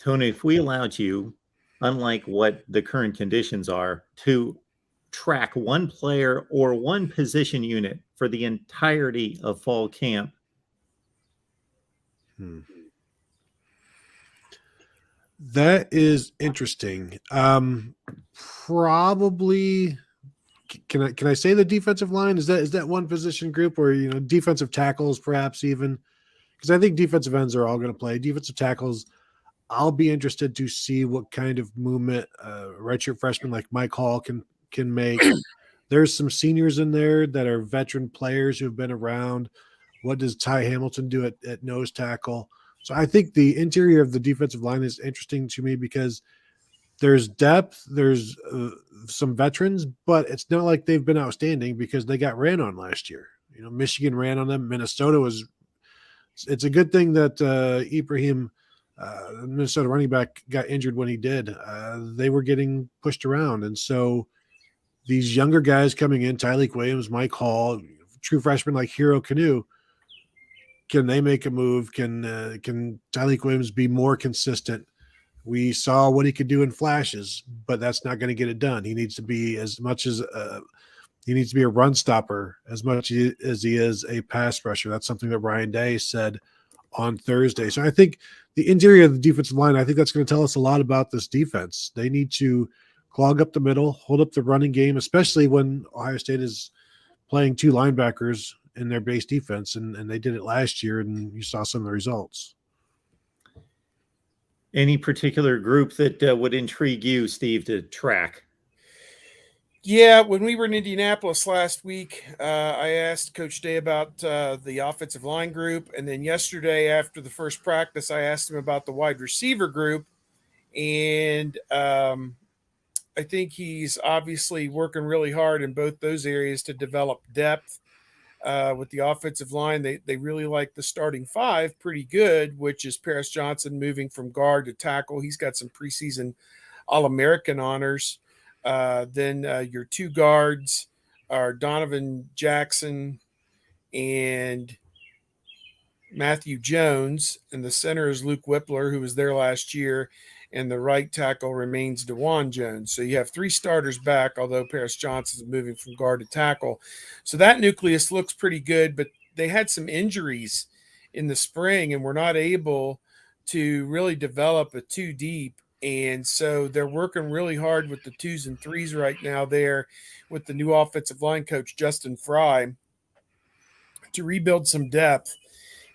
Tony, if we allowed you, unlike what the current conditions are, to track one player or one position unit for the entirety of fall camp. That is interesting. Probably can I say the defensive line? Is that one position group, or defensive tackles perhaps even? Because I think defensive ends are all going to play. Defensive tackles, I'll be interested to see what kind of movement redshirt freshman like Mike Hall can make. There's some seniors in there that are veteran players who've been around. What does Ty Hamilton do at nose tackle? So I think the interior of the defensive line is interesting to me because there's depth, there's some veterans, but it's not like they've been outstanding because they got ran on last year. Michigan ran on them. Minnesota was. It's a good thing that Ibrahim, Minnesota running back, got injured when he did. They were getting pushed around, and so these younger guys coming in, Tyleik Williams, Mike Hall, true freshmen like Hero Kanu, can they make a move? Can Tyleik Williams be more consistent? We saw what he could do in flashes, but that's not going to get it done. He needs to be he needs to be a run stopper as much as he is a pass rusher. That's something that Ryan Day said on Thursday. So I think the interior of the defensive line, I think that's going to tell us a lot about this defense. They need to clog up the middle, hold up the running game, especially when Ohio State is playing two linebackers in their base defense, and they did it last year, and you saw some of the results. Any particular group that would intrigue you, Steve, to track? Yeah, when we were in Indianapolis last week, I asked Coach Day about the offensive line group, and then yesterday after the first practice, I asked him about the wide receiver group, and I think he's obviously working really hard in both those areas to develop depth. With the offensive line, they really like the starting five pretty good, which is Paris Johnson moving from guard to tackle. He's got some preseason All-American honors. Then your two guards are Donovan Jackson and Matthew Jones, and the center is Luke Whippler, who was there last year, and the right tackle remains DeJuan Jones. So you have three starters back, although Paris Johnson is moving from guard to tackle. So that nucleus looks pretty good, but they had some injuries in the spring and were not able to really develop a two deep. And so they're working really hard with the twos and threes right now there with the new offensive line coach, Justin Fry, to rebuild some depth.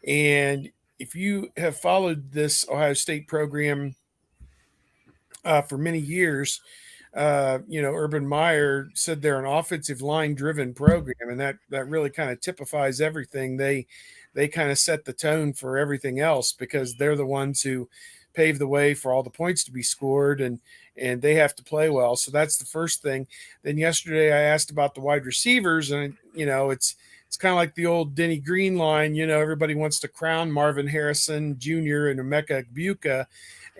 And if you have followed this Ohio State program for many years, Urban Meyer said they're an offensive line driven program, and that really kind of typifies everything. They kind of set the tone for everything else because they're the ones who pave the way for all the points to be scored, and they have to play well. So that's the first thing. Then yesterday I asked about the wide receivers, and it's kind of like the old Denny Green line. Everybody wants to crown Marvin Harrison Jr. and Emeka Egbuka,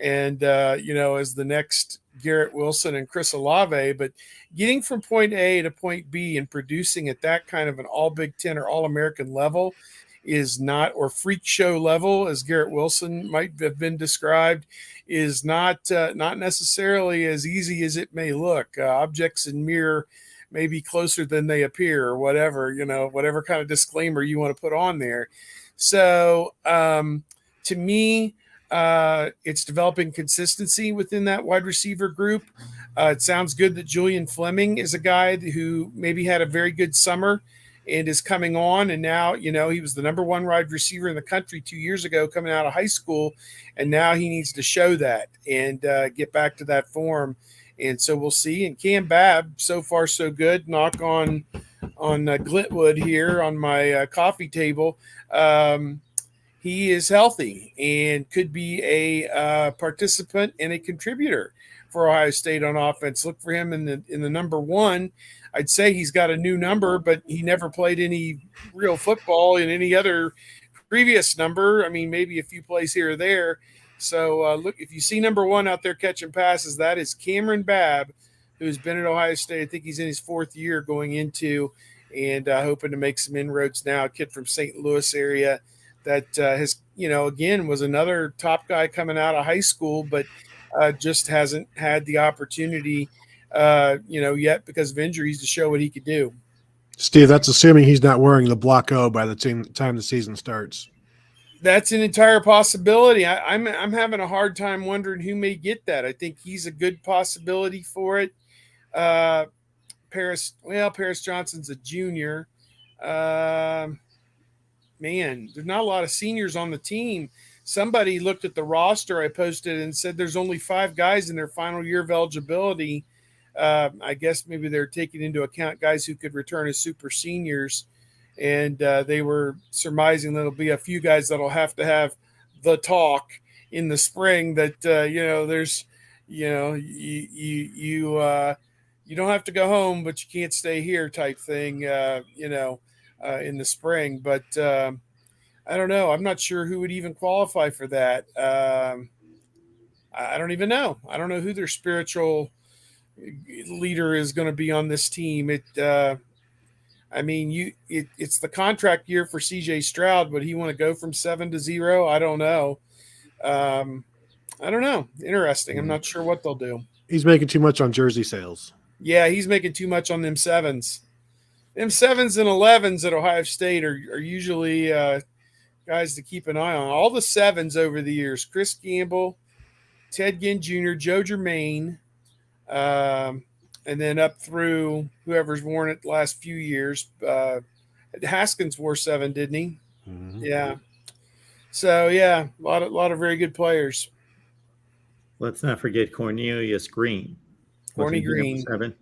and as the next Garrett Wilson and Chris Olave, but getting from point A to point B and producing at that kind of an all Big Ten or all American level is not, or freak show level, as Garrett Wilson might have been described, is not necessarily as easy as it may look. Objects in mirror may be closer than they appear, or whatever kind of disclaimer you want to put on there. So to me, it's developing consistency within that wide receiver group. It sounds good that Julian Fleming is a guy who maybe had a very good summer and is coming on. And now, he was the number one wide receiver in the country 2 years ago coming out of high school. And now he needs to show that and get back to that form. And so we'll see. And Cam Babb, so far so good. Knock on Glitwood here on my coffee table. He is healthy and could be a participant and a contributor for Ohio State on offense. Look for him in the number one. I'd say he's got a new number, but he never played any real football in any other previous number. I mean, maybe a few plays here or there. So look, if you see number one out there catching passes, that is Cameron Babb, who's been at Ohio State. I think he's in his fourth year going into, and hoping to make some inroads now. A kid from St. Louis area that has again, was another top guy coming out of high school, but just hasn't had the opportunity, yet because of injuries to show what he could do. Steve, that's assuming he's not wearing the block O by the time the season starts. That's an entire possibility. I'm having a hard time wondering who may get that. I think he's a good possibility for it. Paris Johnson's a junior. Man, there's not a lot of seniors on the team. Somebody looked at the roster I posted and said there's only 5 guys in their final year of eligibility. I guess maybe they're taking into account guys who could return as super seniors. And they were surmising there'll be a few guys that'll have to have the talk in the spring that, there's, you don't have to go home, but you can't stay here type thing, in the spring. But I don't know. I'm not sure who would even qualify for that. I don't even know. I don't know who their spiritual leader is going to be on this team. It's the contract year for CJ Stroud. Would he want to go from 7 to 0? I don't know. Interesting. I'm not sure what they'll do. He's making too much on jersey sales. Yeah, he's making too much on them 7s. Them 7s and 11s at Ohio State are usually guys to keep an eye on. All the 7s over the years: Chris Gamble, Ted Ginn Jr., Joe Germain, and then up through whoever's worn it the last few years. Haskins wore 7, didn't he? Mm-hmm. Yeah. So yeah, a lot of very good players. Let's not forget Cornelius Green. Corny Green. 7.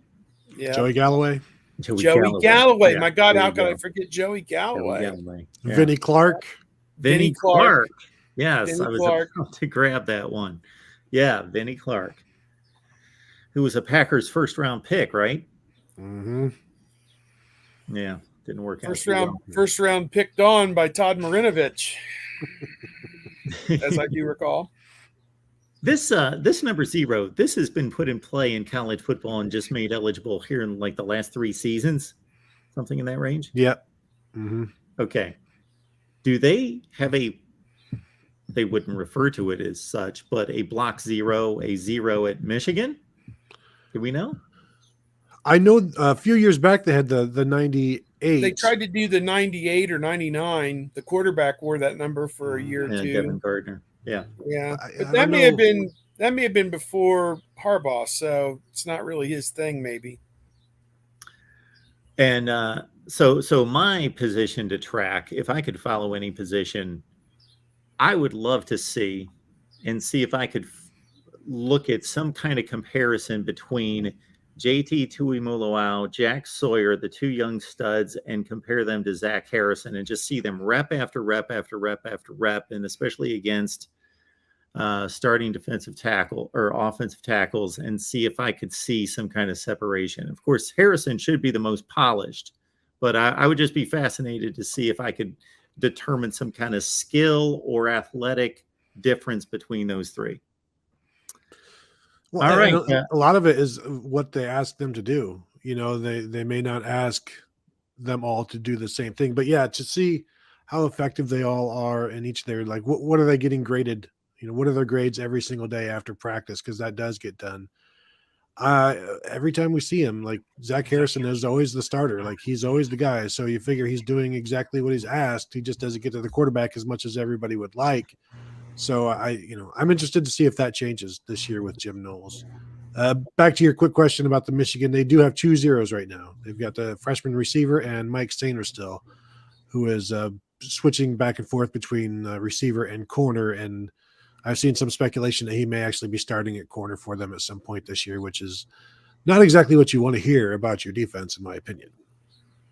Yeah. Joey Galloway. Joey Galloway. Yeah, My God, there how you could go. I forget Joey Galloway? Yeah. Vinnie Clark. Vinnie Clark. Yes, Vinnie I was Clark. about to grab that one. Yeah, Vinnie Clark, who was a Packers first-round pick, right? Mm-hmm. Yeah, didn't work out. First round picked on by Todd Marinovich, as I do recall. This number 0, this has been put in play in college football and just made eligible here in like the last 3 seasons, something in that range. Yep. Mm-hmm. Okay. Do they have they wouldn't refer to it as such, but a block 0, a 0 at Michigan? Do we know? I know a few years back they had the 98. They tried to do the 98 or 99. The quarterback wore that number for a year or two. Devin Gardner. Yeah. Yeah. But I that don't may have been before Harbaugh, so it's not really his thing, maybe. And so my position to track, if I could follow any position, I would love to see if I could look at some kind of comparison between JT Tuimoloau, Jack Sawyer, the 2 young studs, and compare them to Zach Harrison and just see them rep after rep after rep after rep, and especially against starting defensive tackle or offensive tackles, and see if I could see some kind of separation. Of course, Harrison should be the most polished, but I would just be fascinated to see if I could determine some kind of skill or athletic difference between those 3. Well, all right. A lot of it is what they ask them to do. They may not ask them all to do the same thing, but yeah, to see how effective they all are in each their, like, what are they getting graded? What are their grades every single day after practice? Because that does get done. Every time we see him, like Zach Harrison is always the starter. Like he's always the guy. So you figure he's doing exactly what he's asked. He just doesn't get to the quarterback as much as everybody would like. So I'm interested to see if that changes this year with Jim Knowles. Back to your quick question about the Michigan. They do have 2 zeros right now. They've got the freshman receiver and Mike Stainer still, who is switching back and forth between receiver and corner. And I've seen some speculation that he may actually be starting at corner for them at some point this year, which is not exactly what you want to hear about your defense, in my opinion.